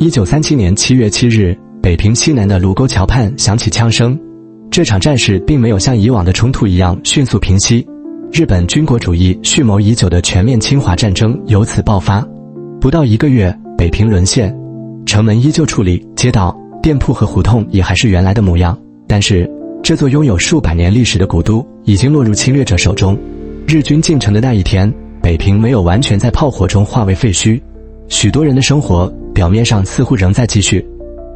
1937年7月7日，北平西南的盧溝橋畔響起槍聲。這場戰事並沒有像以往的衝突一樣迅速平息，日本軍國主義蓄謀已久的全面侵華戰爭由此爆發。不到1個月，北平淪陷，城門依舊矗立，街道、店鋪和胡同也還是原來的模樣。但是，這座擁有數百年歷史的古都已經落入侵略者手中。日軍進城的那一天，北平沒有完全在炮火中化為廢墟，許多人的生活表面上似乎仍在繼續，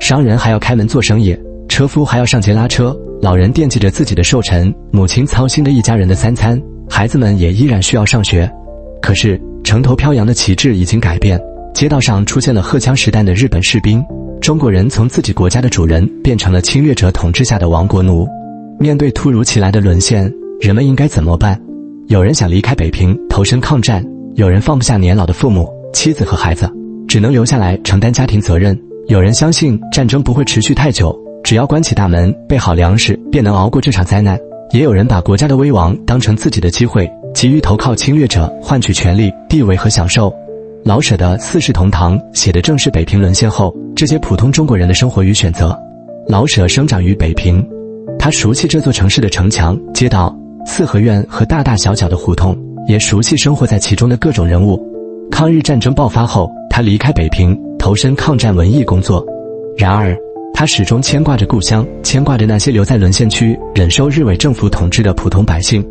商人還要開門做生意，車夫還要上街拉車，老人惦記着自己的壽辰，母親操心的一家人的三餐，孩子們也依然需要上學。可是城頭飄揚的旗幟已經改变，街道上出現了荷槍實彈的日本士兵，中國人從自己國家的主人變成了侵略者統治下的亡国奴。面对突如其來的淪陷，人們應該怎麼辦？有人想離開北平投身抗戰，有人放不下年老的父母、妻子和孩子，只能留下來承擔家庭責任。有人相信戰爭不会持續太久，只要關起大門，備好糧食，便能熬過這場災難。也有人把國家的危亡當成自己的機會，急於投靠侵略者，換取權力、地位和享受。老舍的《四世同堂》寫的正是北平淪陷後這些普通中國人的生活與選擇。老舍生長於北平，他熟悉這座城市的城牆、街道、四合院和大大小小的胡同，也熟悉生活在其中的各種人物。抗日戰爭爆發後，他離開北平，投身抗戰文藝工作。然而，他始終牽掛着故鄉，牽掛着那些留在淪陷區忍受日偽政府統治的普通百姓。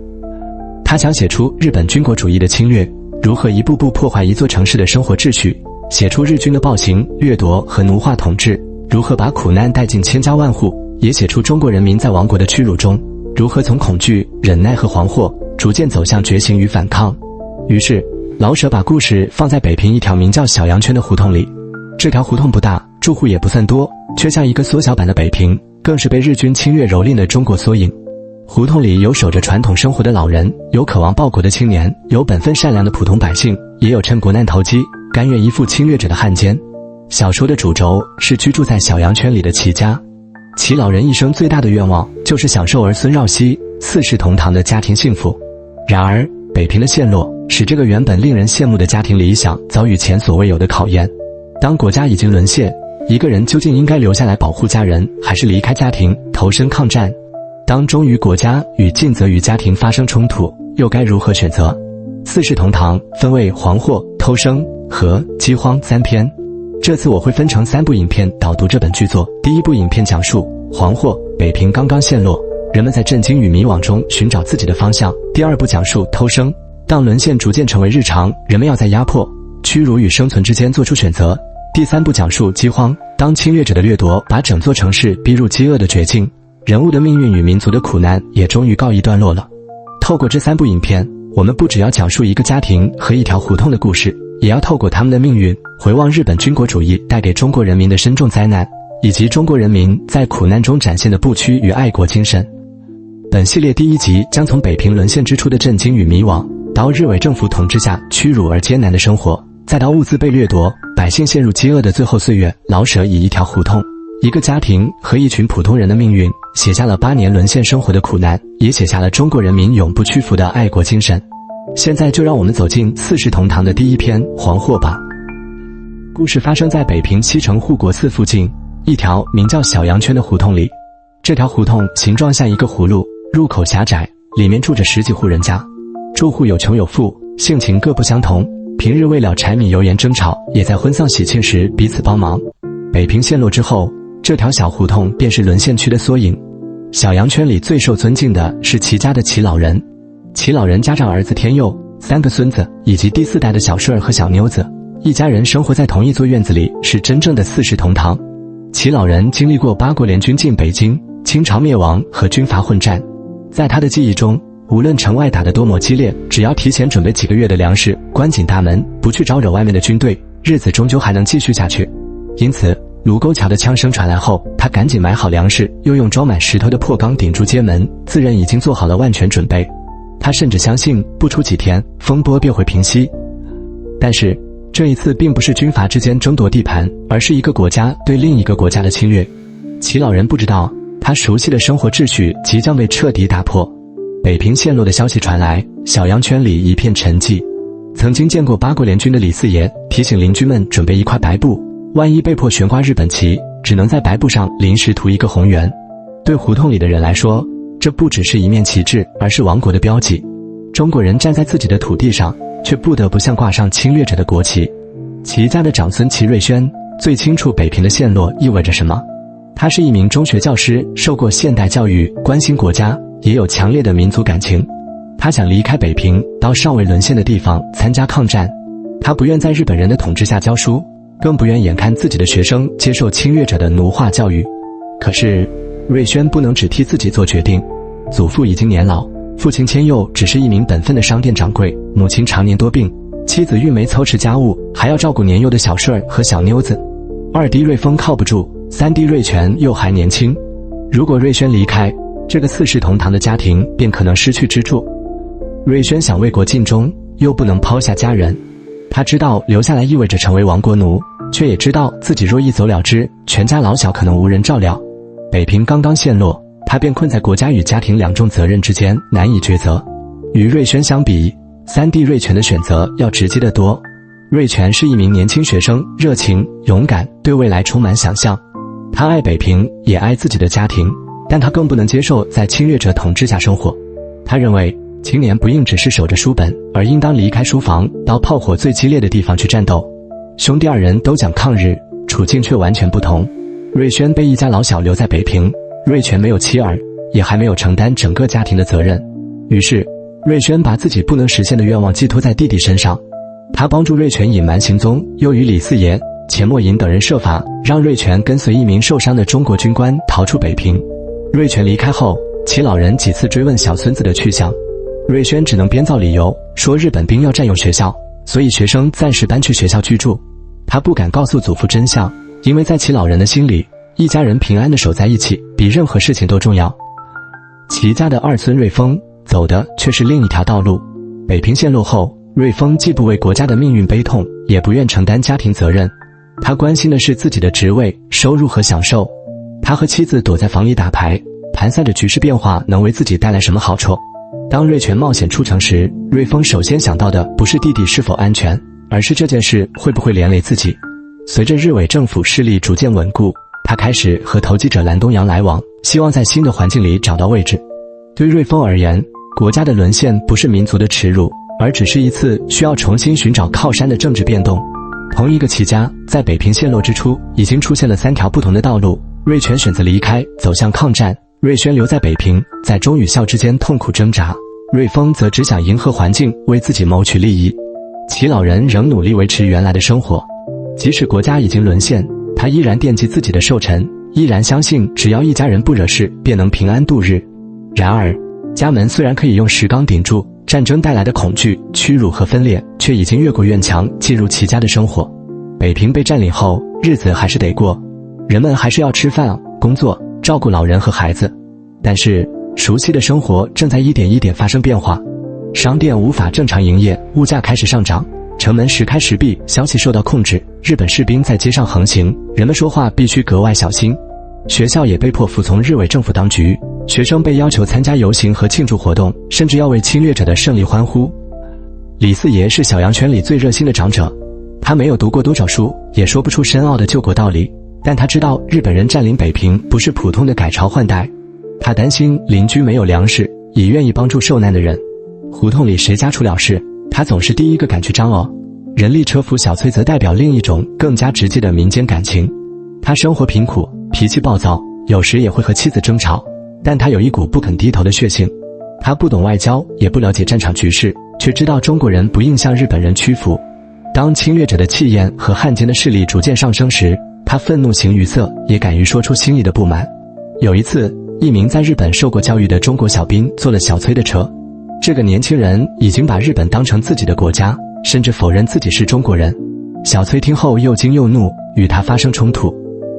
他想寫出日本軍國主義的侵略如何一步步破壞一座城市的生活秩序，寫出日軍的暴行、掠奪和奴化統治如何把苦難帶進千家萬戶，也寫出中國人民在亡國的屈辱中如何從恐懼、忍耐和惶惑逐漸走向覺醒與反抗。於是，老舍把故事放在北平一條名叫小陽圈的胡同裡。這條胡同不大，住戶也不算多，卻像一個縮小版的北平，更是被日軍侵略蹂躪的中國縮影。胡同裡有守着傳統生活的老人，有渴望報國的青年，有本分善良的普通百姓，也有趁國難投機、甘願依附侵略者的汉奸。小說的主軸是居住在小陽圈裡的齊家。齊老人一生最大的願望就是享受兒孫繞膝、四世同堂的家庭幸福。然而，北平的陷落使這個原本令人羨慕的家庭理想遭遇前所未有的考驗。當國家已經淪陷，一個人究竟應該留下來保護家人，還是離開家庭投身抗戰？當忠於國家與盡責於家庭發生衝突，又該如何選擇？四世同堂分為黃禍、偷生和饑荒3篇。這次我會分成3部影片導讀這本劇作。第一部影片講述黃禍，北平剛剛陷落，人們在震驚與迷惘中尋找自己的方向。第二部講述偷生，當淪陷逐漸成為日常，人們要在壓迫、屈辱與生存之間做出選擇。第三部講述饑荒，當侵略者的掠奪把整座城市逼入飢餓的絕境，人物的命運與民族的苦難也終於告一段落了。透過這3部影片，我們不只要講述一個家庭和一條胡同的故事，也要透過他們的命運，回望日本軍國主義帶給中國人民的深重災難，以及中國人民在苦難中展現的不屈與愛國精神。本系列第1集將從北平淪陷之初的震驚與迷惘，到日偽政府統治下屈辱而艱難的生活，再到物資被掠奪、百姓陷入飢餓的最後歲月，老舍以一條胡同、一個家庭和一群普通人的命運，寫下了8年淪陷生活的苦難，也寫下了中國人民永不屈服的愛國精神。現在就讓我們走進四世同堂的第1篇黃禍吧。故事發生在北平西城護國寺附近一條名叫小陽圈的胡同裡。這條胡同形狀像一個葫蘆，入口狹窄，裡面住着10幾戶人家，住戶有窮有富，性情各不相同，平日為了柴米油鹽爭吵，也在婚喪喜慶時彼此幫忙。北平陷落之後，這條小胡同便是淪陷區的縮影。小陽圈裡最受尊敬的是齊家的齊老人。齊老人家長兒子天佑，3個孫子，以及第4代的小順兒和小妞子，一家人生活在同一座院子裡，是真正的4世同堂。齊老人經歷過8國聯軍進北京、清朝滅亡和軍閥混戰，在他的記憶中，無論城外打得多麼激烈，只要提前準備幾個月的糧食，關緊大門，不去招惹外面的軍隊，日子終究還能繼續下去。因此，盧溝橋的槍聲傳來後，他趕緊買好糧食，又用裝滿石頭的破缸頂住街門，自認已經做好了萬全準備。他甚至相信不出幾天，風波便會平息。但是這一次並不是軍閥之間爭奪地盤，而是一個國家對另一個國家的侵略。齊老人不知道，他熟悉的生活秩序即將被徹底打破。北平陷落的消息傳來，小陽圈裡一片沉寂。曾經見過8國聯軍的李四爺提醒鄰居們準備一塊白布，萬一被迫懸掛日本旗，只能在白布上臨時塗一個紅圓。對胡同裡的人來說，這不只是一面旗幟，而是亡國的標記。中國人站在自己的土地上，卻不得不像掛上侵略者的國旗。齊家的長孫齊瑞軒最清楚北平的陷落意味着什麼。他是一名中學教師，受過現代教育，關心國家，也有強烈的民族感情。他想離開北平，到尚未淪陷的地方參加抗戰。他不願在日本人的統治下教書，更不願眼看自己的學生接受侵略者的奴化教育。可是瑞軒不能只替自己做決定，祖父已經年老，父親千佑只是一名本分的商店掌櫃，母親常年多病，妻子玉梅操持家務，還要照顧年幼的小順兒和小妞子。二弟瑞豐靠不住，三弟瑞全又還年輕。如果瑞軒離開，這個四世同堂的家庭便可能失去支柱。瑞軒想為國盡忠，又不能拋下家人。他知道留下來意味着成為亡國奴，卻也知道自己若一走了之，全家老小可能無人照料。北平剛剛陷落，他便困在國家與家庭兩重責任之間，難以抉擇。與瑞軒相比，三弟瑞全的選擇要直接得多。瑞全是一名年輕學生，熱情、勇敢，對未來充滿想象。他愛北平，也愛自己的家庭，但他更不能接受在侵略者統治下生活。他認為青年不應只是守着書本，而應當離開書房，到炮火最激烈的地方去戰鬥。兄弟二人都講抗日，處境卻完全不同。瑞軒被一家老小留在北平，瑞全沒有妻兒，也還沒有承擔整個家庭的責任。於是瑞軒把自己不能實現的願望寄托在弟弟身上。他幫助瑞全隱瞞行蹤，又與李四爺、錢默吟等人設法讓瑞全跟隨一名受傷的中國軍官逃出北平。瑞全離開後，齊老人幾次追問小孫子的去向，瑞軒只能編造理由，說日本兵要佔用學校，所以學生暫時搬去學校居住。他不敢告訴祖父真相，因為在齊老人的心裡，一家人平安地守在一起，比任何事情都重要。齊家的二孫瑞豐走的卻是另一條道路。北平陷落後，瑞豐既不為國家的命運悲痛，也不願承擔家庭責任。他關心的是自己的職位、收入和享受。他和妻子躲在房裡打牌，盤算着局勢變化能為自己帶來什麼好處。當瑞全冒險出城時，瑞豐首先想到的不是弟弟是否安全，而是這件事會不會連累自己。隨着日偽政府勢力逐漸穩固，他開始和投機者藍東陽來往，希望在新的環境裡找到位置。對瑞豐而言，國家的淪陷不是民族的恥辱，而只是一次需要重新尋找靠山的政治變動。同一個齊家在北平陷落之初，已經出現了3條不同的道路。瑞全選擇離開，走向抗戰；瑞軒留在北平，在忠與孝之間痛苦掙扎；瑞豐則只想迎合環境，為自己謀取利益。齊老人仍努力維持原來的生活，即使國家已經淪陷，他依然惦記自己的壽辰，依然相信只要一家人不惹事，便能平安度日。然而，家門雖然可以用石剛頂住，戰爭帶來的恐懼、屈辱和分裂，卻已經越過院牆，進入齊家的生活。北平被佔領後，日子還是得過，人們還是要吃飯、工作、照顧老人和孩子。但是，熟悉的生活正在一點一點發生變化。商店無法正常營業，物價開始上漲，城門時開時閉，消息受到控制，日本士兵在街上橫行，人們說話必須格外小心。學校也被迫服從日偽政府當局，學生被要求參加遊行和慶祝活動，甚至要為侵略者的勝利歡呼。李四爺是小陽圈裡最熱心的長者，他沒有讀過多少書，也說不出深奧的救國道理，但他知道日本人佔領北平不是普通的改朝換代。他擔心鄰居沒有糧食，也願意幫助受難的人。胡同裡誰家出了事，他總是第一個趕去張羅。人力車夫小崔則代表另一種更加直接的民間感情。他生活貧苦，脾氣暴躁，有時也会和妻子爭吵，但他有一股不肯低頭的血性。他不懂外交，也不了解戰場局勢，卻知道中國人不應向日本人屈服。當侵略者的氣焰和汉奸的勢力逐漸上升時，他憤怒形於色，也敢於說出心裡的不滿。有一次，一名在日本受過教育的中國小兵坐了小崔的車。這個年輕人已經把日本當成自己的國家，甚至否認自己是中國人。小崔聽後又驚又怒，與他發生衝突。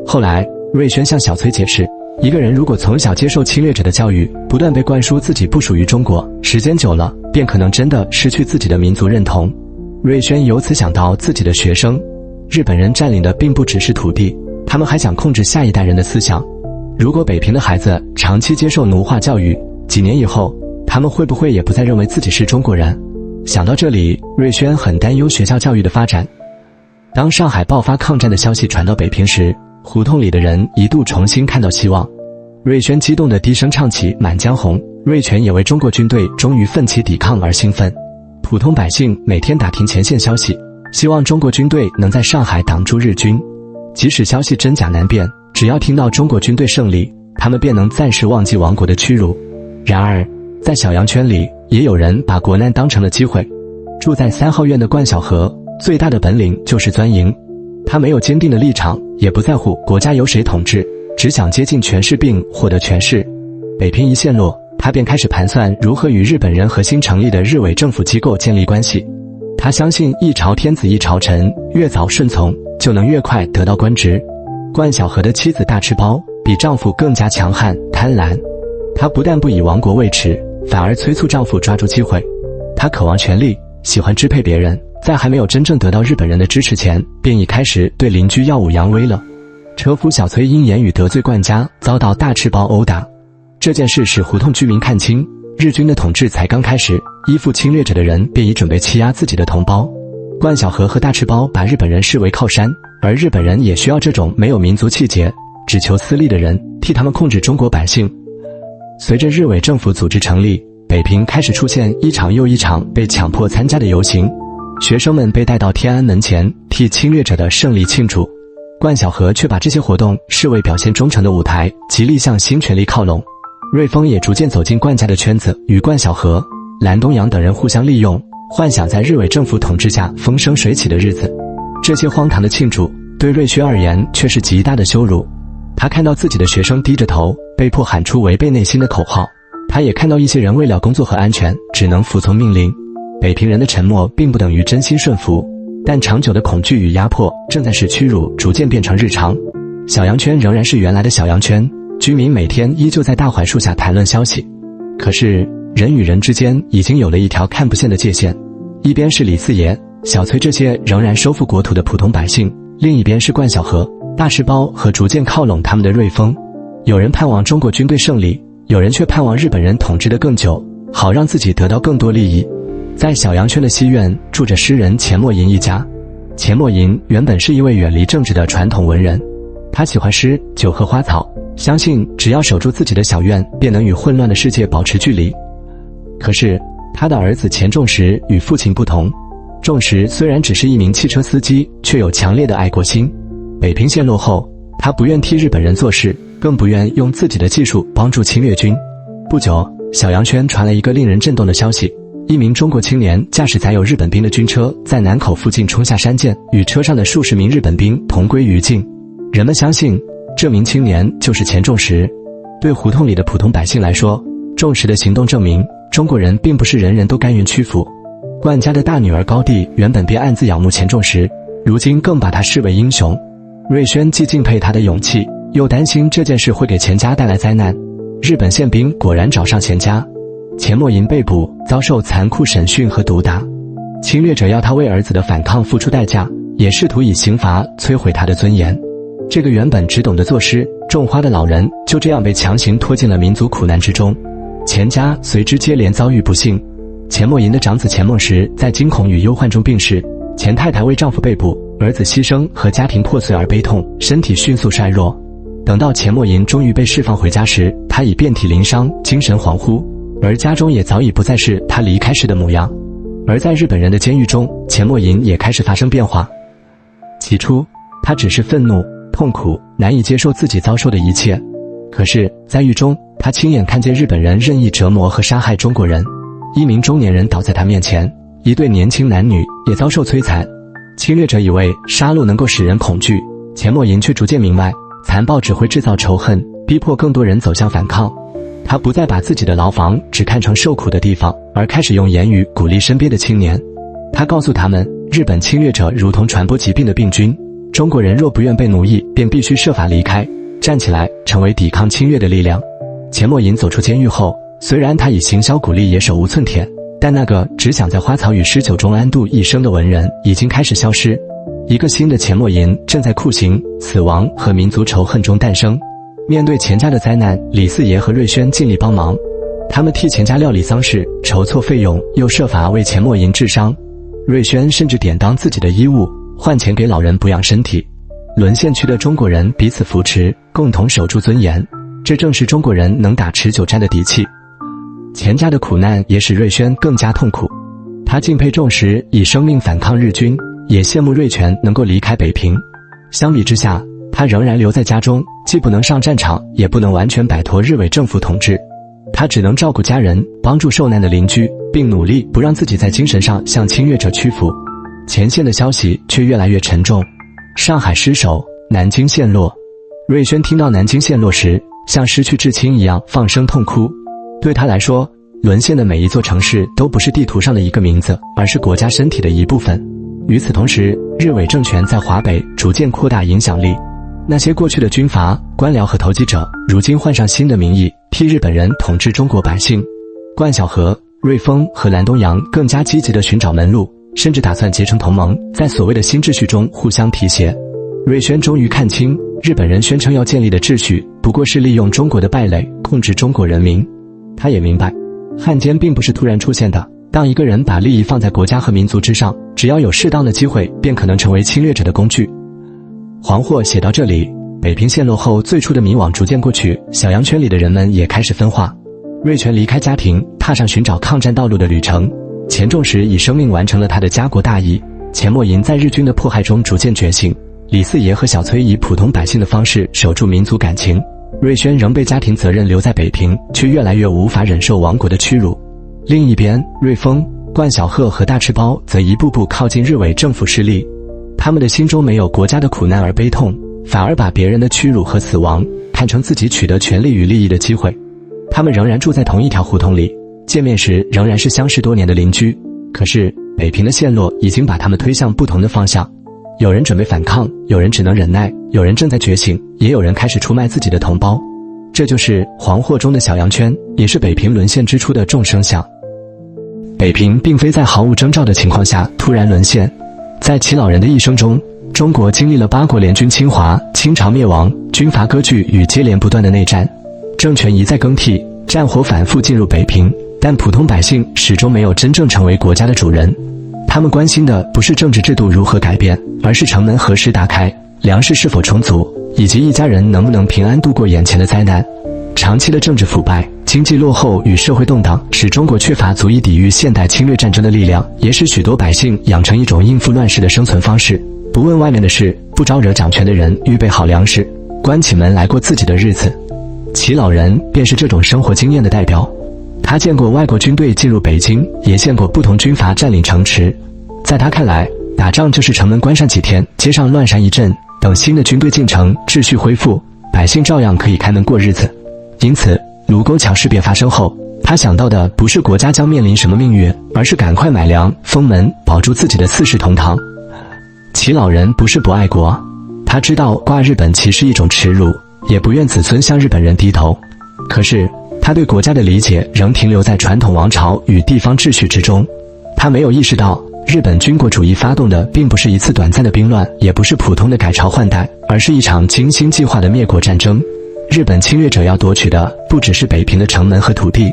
後來，瑞軒向小崔解釋，一個人如果從小接受侵略者的教育，不斷被灌輸自己不屬於中國，時間久了，便可能真的失去自己的民族認同。瑞軒由此想到自己的學生，日本人佔領的並不只是土地，他們還想控制下一代人的思想。如果北平的孩子長期接受奴化教育，幾年以後，他們會不會也不再認為自己是中國人？想到這裡，瑞軒很擔憂學校教育的發展。當上海爆發抗戰的消息傳到北平時，胡同裡的人一度重新看到希望。瑞宣激動地低聲唱起《滿江紅》，瑞全也為中國軍隊終於奮起抵抗而興奮。普通百姓每天打聽前線消息，希望中國軍隊能在上海擋住日軍。即使消息真假難辨，只要聽到中國軍隊勝利，他們便能暫時忘記亡國的屈辱。然而，在小陽圈裡，也有人把國難當成了機會。住在3號院的冠曉荷，最大的本領就是鑽營。他沒有堅定的立場，也不在乎國家由誰統治，只想接近權勢並獲得權勢。北平一陷落，他便開始盤算如何與日本人核心成立的日偽政府機構建立關係。他相信一朝天子一朝臣，越早順從，就能越快得到官職。冠曉荷的妻子大赤胞比丈夫更加強悍貪婪，她不但不以亡國為恥，反而催促丈夫抓住機會。她渴望權力，喜歡支配別人，在還沒有真正得到日本人的支持前，便已開始對鄰居耀武揚威了。車夫小崔因言語得罪冠家，遭到大赤胞毆打。這件事使胡同居民看清，日軍的統治才剛開始，依附侵略者的人便已準備欺壓自己的同胞。冠曉荷和大赤胞把日本人視為靠山，而日本人也需要這種沒有民族氣節、只求私利的人，替他們控制中國百姓。隨着日偽政府組織成立，北平開始出現一場又一場被強迫參加的遊行，學生們被帶到天安門前，替侵略者的勝利慶祝。冠曉荷卻把這些活動視為表現忠誠的舞台，極力向新權力靠攏。瑞豐也逐漸走進冠家的圈子，與冠曉荷、藍東陽等人互相利用，幻想在日偽政府統治下風生水起的日子。這些荒唐的慶祝對瑞宣而言卻是極大的羞辱。他看到自己的學生低着頭，被迫喊出違背內心的口號。他也看到一些人為了工作和安全，只能服從命令。北平人的沉默並不等於真心順服，但長久的恐懼與壓迫正在使屈辱逐漸變成日常。小陽圈仍然是原來的小陽圈，居民每天依舊在大槐樹下談論消息。可是人與人之間已經有了一條看不見的界限，一邊是李四爺、小崔這些仍然收復國土的普通百姓，另一邊是冠曉荷、大赤胞和逐漸靠攏他們的瑞豐。有人盼望中國軍隊勝利，有人卻盼望日本人統治得更久，好讓自己得到更多利益。在小陽圈的西院住着詩人錢默吟一家。錢默吟原本是一位遠離政治的傳統文人，他喜歡詩、酒和花草，相信只要守住自己的小院，便能與混亂的世界保持距離。可是他的兒子錢仲實與父親不同，仲實雖然只是一名汽車司機，卻有強烈的愛國心。北平陷落後，他不願替日本人做事，更不願用自己的技術幫助侵略軍。不久，小陽圈傳來一個令人震動的消息，一名中國青年駕駛載有日本兵的軍車在南口附近衝下山澗，與車上的數十名日本兵同歸於盡。人們相信這名青年就是錢仲實。對胡同裡的普通百姓來說，仲實的行動證明中國人並不是人人都甘願屈服。冠家的大女兒高蒂原本便暗自仰慕錢仲實，如今更把他視為英雄。瑞宣既敬佩他的勇氣，又擔心這件事會給錢家帶來災難。日本憲兵果然找上錢家，錢默吟被捕，遭受殘酷審訊和毒打。侵略者要他為兒子的反抗付出代價，也試圖以刑罰摧毀他的尊嚴。這個原本只懂得作詩、種花的老人，就這樣被強行拖進了民族苦難之中。錢家隨之接連遭遇不幸。錢默吟的長子錢夢實在驚恐與憂患中病逝，錢太太為丈夫被捕、兒子犧牲和家庭破碎而悲痛，身體迅速衰弱。等到錢默吟終於被釋放回家時，他已遍體鱗傷，精神恍惚，而家中也早已不再是他離開時的模樣。而在日本人的監獄中，錢默吟也開始發生變化。起初，他只是憤怒、痛苦，難以接受自己遭受的一切。可是，在獄中，他親眼看見日本人任意折磨和殺害中國人。一名中年人倒在他面前，一對年輕男女也遭受摧殘。侵略者以為殺戮能夠使人恐懼，錢默吟卻逐漸明白，殘暴只會制造仇恨，逼迫更多人走向反抗。他不再把自己的牢房只看成受苦的地方，而開始用言語鼓勵身邊的青年。他告訴他們，日本侵略者如同傳播疾病的病菌，中國人若不願被奴役，便必須設法離開，站起來，成為抵抗侵略的力量。錢默吟走出監獄後，雖然他以行銷鼓勵也手無寸鐵，但那個只想在花草與詩酒中安度一生的文人已經開始消失。一個新的錢默吟正在酷刑、死亡和民族仇恨中誕生。面對錢家的災難，李四爺和瑞宣盡力幫忙，他們替錢家料理喪事、籌措費用，又設法為錢默吟治傷。瑞宣甚至典當自己的衣物，換錢給老人補養身體。淪陷區的中國人彼此扶持，共同守住尊嚴，這正是中國人能打持久戰的底氣。錢家的苦難也使瑞宣更加痛苦，他敬佩仲石以生命反抗日軍，也羨慕瑞全能夠離開北平。相比之下，他仍然留在家中，既不能上戰場，也不能完全擺脫日偽政府統治。他只能照顧家人，幫助受難的鄰居，並努力不讓自己在精神上向侵略者屈服。前線的消息卻越來越沉重，上海失守，南京陷落。瑞宣聽到南京陷落時，像失去至親一樣放聲痛哭。對他來說，淪陷的每一座城市都不是地圖上的一個名字，而是國家身體的一部分。與此同時，日偽政權在華北逐漸擴大影響力。那些過去的軍閥、官僚和投機者，如今換上新的名義，替日本人統治中國百姓。冠晓荷、瑞豐和藍東洋更加積極地尋找門路，甚至打算結成同盟，在所謂的新秩序中互相提攜。瑞宣終於看清，日本人宣稱要建立的秩序，不過是利用中國的敗類控制中國人民。他也明白，汉奸並不是突然出現的。當一個人把利益放在國家和民族之上，只要有適當的機會，便可能成為侵略者的工具。黄霍寫到這裡，北平陷落後最初的迷惘逐漸過去，小陽圈裡的人們也開始分化。瑞全離開家庭，踏上尋找抗戰道路的旅程。錢仲石以生命完成了他的家國大義。錢默吟在日軍的迫害中逐漸覺醒。李四爺和小崔以普通百姓的方式守住民族感情。瑞宣仍被家庭責任留在北平，卻越來越無法忍受亡國的屈辱。另一邊，瑞豐、冠曉荷和大赤胞則一步步靠近日偽政府勢力。他們的心中沒有國家的苦難而悲痛，反而把別人的屈辱和死亡看成自己取得權力與利益的機會。他們仍然住在同一條胡同裡，見面時仍然是相識多年的鄰居。可是北平的陷落已經把他們推向不同的方向。有人準備反抗，有人只能忍耐，有人正在覺醒，也有人開始出賣自己的同胞。這就是黃霍中的小陽圈，也是北平淪陷之初的眾生相。北平並非在毫無徵兆的情況下突然淪陷。在齊老人的一生中，中國經歷了8國聯軍侵華、清朝滅亡、軍閥割據與接連不斷的內戰，政權一再更替，戰火反覆進入北平，但普通百姓始終沒有真正成為國家的主人。他們關心的不是政治制度如何改變，而是城門何時打開，糧食是否充足，以及一家人能不能平安度過眼前的災難。長期的政治腐敗、經濟落後與社會動盪，使中國缺乏足以抵禦現代侵略戰爭的力量，也使許多百姓養成一種應付亂世的生存方式，不問外面的事，不招惹掌權的人，預備好糧食，關起門來過自己的日子。齊老人便是這種生活經驗的代表。他見過外國軍隊進入北京，也見過不同軍閥佔領城池。在他看來，打仗就是城門關上幾天，街上亂殺一陣，等新的軍隊進城，秩序恢復，百姓照樣可以開門過日子。因此，盧溝橋事變發生後，他想到的不是國家將面臨什麼命運，而是趕快買糧、封門，保住自己的四世同堂。齊老人不是不愛國，他知道掛日本旗是一種恥辱，也不願子孫向日本人低頭。可是，他對國家的理解仍停留在傳統王朝與地方秩序之中。他沒有意識到，日本軍國主義發動的並不是一次短暫的兵亂，也不是普通的改朝換代，而是一場精心計劃的滅國戰爭。日本侵略者要奪取的不只是北平的城門和土地，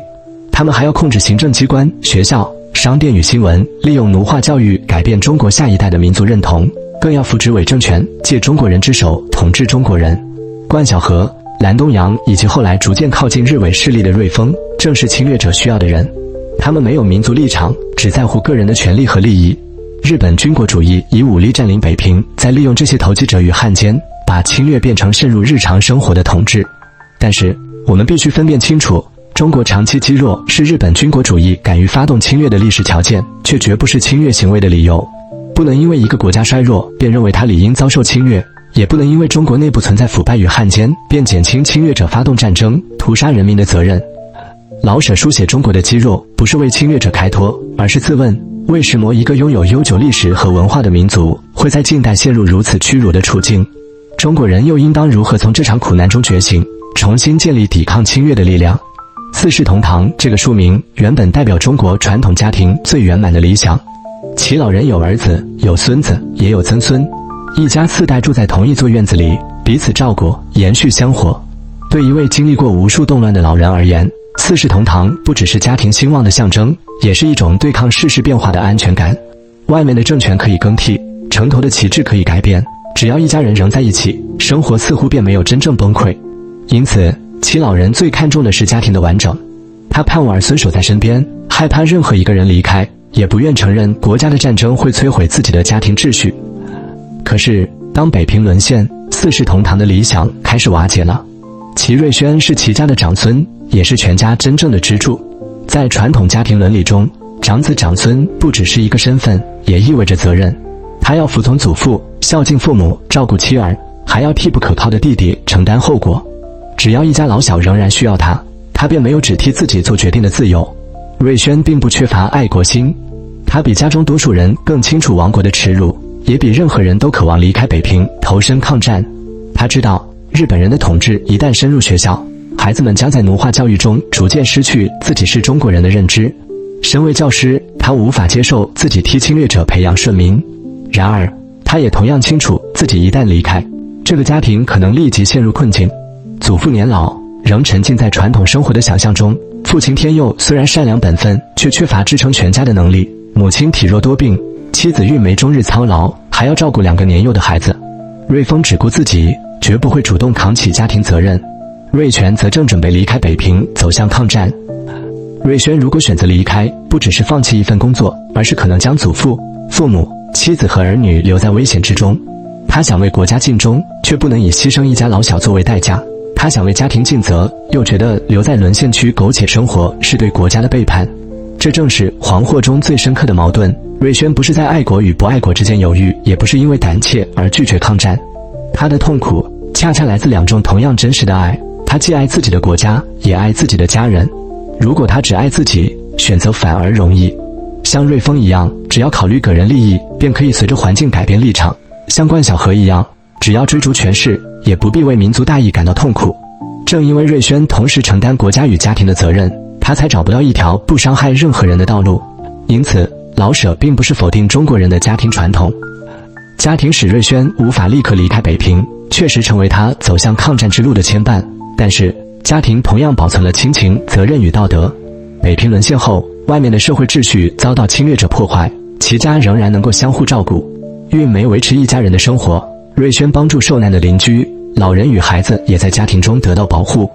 他們還要控制行政機關、學校、商店與新聞，利用奴化教育改變中國下一代的民族認同，更要扶植偽政權，借中國人之手統治中國人。冠曉荷、藍東洋以及後來逐漸靠近日偽勢力的瑞豐，正是侵略者需要的人。他們沒有民族立場，只在乎個人的權利和利益。日本軍國主義以武力佔領北平，再利用這些投機者與漢奸，把侵略變成滲入日常生活的統治。但是，我們必須分辨清楚，中國長期積弱是日本軍國主義敢於發動侵略的歷史條件，卻絕不是侵略行為的理由。不能因為一個國家衰弱，便認為它理應遭受侵略，也不能因為中國內部存在腐敗與漢奸，便減輕侵略者發動戰爭、屠殺人民的責任。老舍書寫中國的積弱，不是為侵略者開脫，而是自問，為什麼一個擁有悠久歷史和文化的民族，會在近代陷入如此屈辱的處境？中國人又應當如何從這場苦難中覺醒，重新建立抵抗侵略的力量？四世同堂這個書名原本代表中國傳統家庭最圓滿的理想。齊老人有兒子，有孫子，也有曾孫，一家4代住在同一座院子裡，彼此照顧，延續香火。對一位經歷過無數動亂的老人而言，四世同堂不只是家庭興旺的象徵，也是一種對抗世事變化的安全感。外面的政權可以更替，城頭的旗幟可以改變，只要一家人仍在一起，生活似乎便沒有真正崩潰。因此，齊老人最看重的是家庭的完整。他盼望兒孫守在身邊，害怕任何一個人離開，也不願承認國家的戰爭會摧毀自己的家庭秩序。可是，當北平淪陷，四世同堂的理想開始瓦解了。齊瑞軒是齊家的長孫，也是全家真正的支柱。在傳統家庭倫理中，長子長孫不只是一個身份，也意味着責任。他要服從祖父，孝敬父母，照顧妻兒，還要替不可靠的弟弟承擔後果。只要一家老小仍然需要他，他便沒有只替自己做決定的自由。瑞軒並不缺乏愛國心，他比家中多數人更清楚亡國的恥辱，也比任何人都渴望離開北平，投身抗戰。他知道，日本人的統治一旦深入學校，孩子們將在奴化教育中逐漸失去自己是中國人的認知。身為教師，他無法接受自己替侵略者培養順民。然而，他也同樣清楚，自己一旦離開，這個家庭可能立即陷入困境。祖父年老，仍沉浸在傳統生活的想象中。父親天佑雖然善良本分，卻缺乏支撐全家的能力。母親體弱多病，妻子玉梅終日操勞，還要照顧2個年幼的孩子。瑞豐只顧自己，絕不會主動扛起家庭責任。瑞全則正準備離開北平，走向抗戰。瑞軒如果選擇離開，不只是放棄一份工作，而是可能將祖父、父母、妻子和兒女留在危險之中。他想為國家盡忠，卻不能以犧牲一家老小作為代價。他想為家庭盡責，又覺得留在淪陷區苟且生活是對國家的背叛。這正是黃禍中最深刻的矛盾。瑞軒不是在愛國與不愛國之間猶豫，也不是因為膽怯而拒絕抗戰。他的痛苦恰恰來自2種同樣真實的愛。他既愛自己的國家，也愛自己的家人。如果他只愛自己，選擇反而容易。像瑞豐一樣，只要考慮個人利益，便可以隨着環境改變立場。像冠曉荷一樣，只要追逐權勢，也不必為民族大義感到痛苦。正因為瑞軒同時承擔國家與家庭的責任，他才找不到一條不傷害任何人的道路。因此，老舍並不是否定中國人的家庭傳統。家庭使瑞軒無法立刻離開北平，確實成為他走向抗戰之路的牽絆。但是，家庭同樣保存了親情、責任與道德。北平淪陷後，外面的社會秩序遭到侵略者破壞，齊家仍然能夠相互照顧。運煤維持一家人的生活，瑞軒幫助受難的鄰居，老人與孩子也在家庭中得到保護。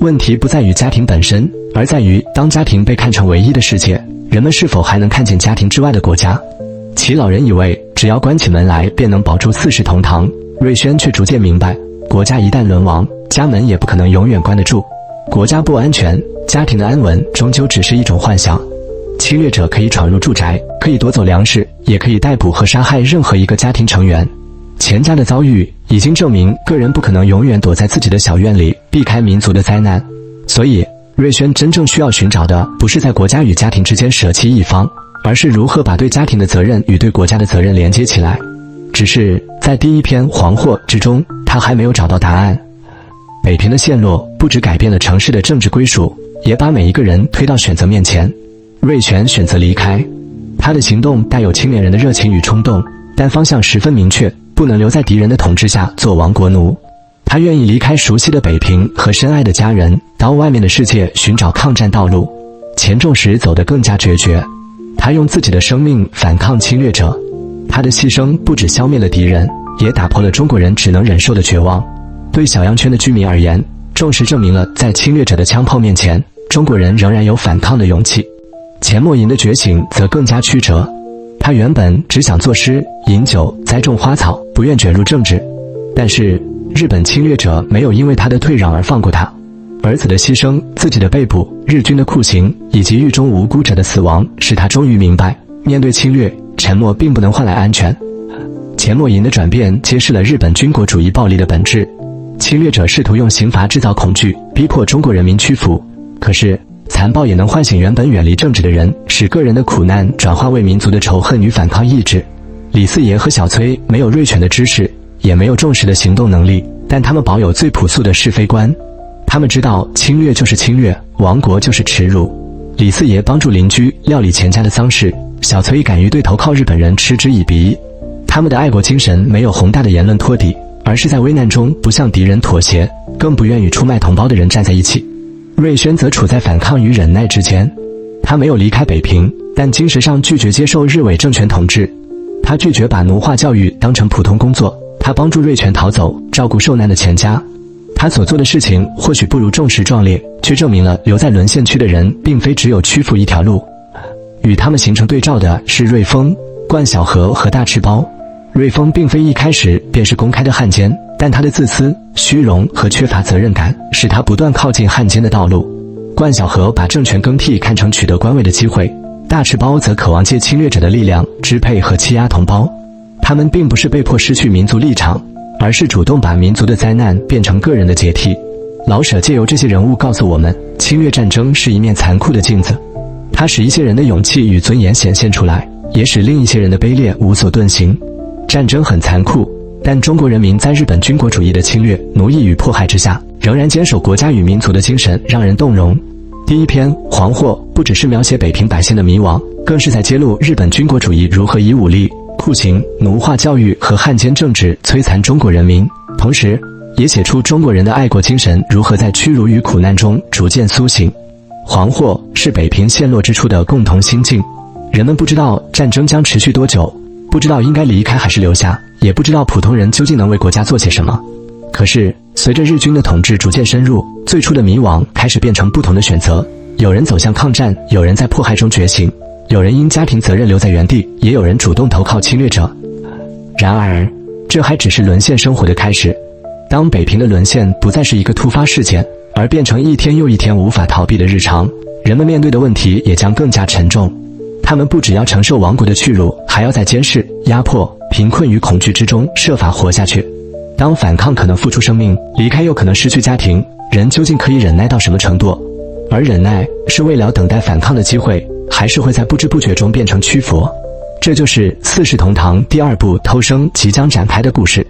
問題不在於家庭本身，而在於當家庭被看成唯一的世界，人們是否還能看見家庭之外的國家？齊老人以為只要關起門來便能保住四世同堂，瑞軒卻逐漸明白，國家一旦淪亡，家門也不可能永遠關得住。國家不安全，家庭的安穩終究只是一種幻想。侵略者可以闖入住宅，可以奪走糧食，也可以逮捕和殺害任何一個家庭成員。錢家的遭遇已經證明，個人不可能永遠躲在自己的小院裡，避開民族的災難。所以，瑞軒真正需要尋找的，不是在國家與家庭之間捨棄一方，而是如何把對家庭的責任與對國家的責任連接起來。只是在第一篇《黃禍》之中，他還沒有找到答案。北平的陷落不只改變了城市的政治歸屬，也把每一個人推到選擇面前。瑞全選擇離開，他的行動帶有青年人的熱情與衝動，但方向十分明確，不能留在敵人的統治下做亡國奴。他願意離開熟悉的北平和深愛的家人，到外面的世界尋找抗戰道路。錢仲實走得更加決絕，他用自己的生命反抗侵略者。他的犧牲不只消滅了敵人，也打破了中國人只能忍受的絕望。對小陽圈的居民而言，仲實證明了在侵略者的槍炮面前，中國人仍然有反抗的勇气。錢默吟的覺醒則更加曲折，他原本只想作詩、飲酒、栽種花草，不願捲入政治。但是日本侵略者沒有因為他的退讓而放過他。兒子的犧牲、自己的被捕、日軍的酷刑以及獄中無辜者的死亡，使他終於明白，面對侵略，沉默並不能換來安全。錢默吟的轉變揭示了日本軍國主義暴力的本質。侵略者試圖用刑罰制造恐懼，逼迫中國人民屈服。可是殘暴也能喚醒原本遠離政治的人，使個人的苦難轉化為民族的仇恨與反抗意志。李四爺和小崔沒有瑞全的知識，也沒有重視的行動能力，但他們保有最樸素的是非觀。他們知道侵略就是侵略，亡國就是恥辱。李四爺幫助鄰居料理錢家的喪事，小崔敢於對投靠日本人嗤之以鼻。他們的愛國精神沒有宏大的言論托底，而是在危難中不向敵人妥協，更不願與出賣同胞的人站在一起。瑞軒則處在反抗與忍耐之間，他沒有離開北平，但精神上拒絕接受日偽政權統治。他拒絕把奴化教育當成普通工作，他幫助瑞全逃走，照顧受難的全家。他所做的事情或許不如眾矢壯烈，卻證明了留在淪陷區的人並非只有屈服一條路。與他們形成對照的是瑞豐、冠曉荷和大赤包。瑞豐並非一開始便是公開的漢奸，但他的自私、虛榮和缺乏責任感使他不斷靠近漢奸的道路。冠曉荷把政權更替看成取得官位的機會，大赤包則渴望借侵略者的力量支配和欺壓同胞。他們並不是被迫失去民族立場，而是主動把民族的災難變成個人的解題。老舍借由這些人物告訴我們，侵略戰爭是一面殘酷的鏡子，它使一些人的勇氣與尊嚴顯現出來，也使另一些人的卑劣無所遁形。戰爭很殘酷，但中國人民在日本軍國主義的侵略、奴役與迫害之下，仍然堅守國家與民族的精神，讓人動容。第一篇《黃禍》不只是描寫北平百姓的迷惘，更是在揭露日本軍國主義如何以武力、酷刑、奴化教育和漢奸政治摧殘中國人民，同時也寫出中國人的愛國精神如何在屈辱與苦難中逐漸甦醒。黃禍是北平陷落之初的共同心境，人們不知道戰爭將持續多久，不知道應該離開還是留下，也不知道普通人究竟能為國家做些什麼。可是隨着日軍的統治逐漸深入，最初的迷惘開始變成不同的選擇，有人走向抗戰，有人在迫害中覺醒，有人因家庭責任留在原地，也有人主動投靠侵略者。然而這還只是淪陷生活的開始。當北平的淪陷不再是一個突發事件，而變成一天又一天無法逃避的日常，人們面對的問題也將更加沉重。他們不只要承受亡國的屈辱，還要在監視、壓迫、貧困與恐懼之中設法活下去。當反抗可能付出生命，離開又可能失去家庭，人究竟可以忍耐到什麼程度？而忍耐是為了等待反抗的機會，還是會在不知不覺中變成屈服？這就是《四世同堂》第二部偷生即將展開的故事。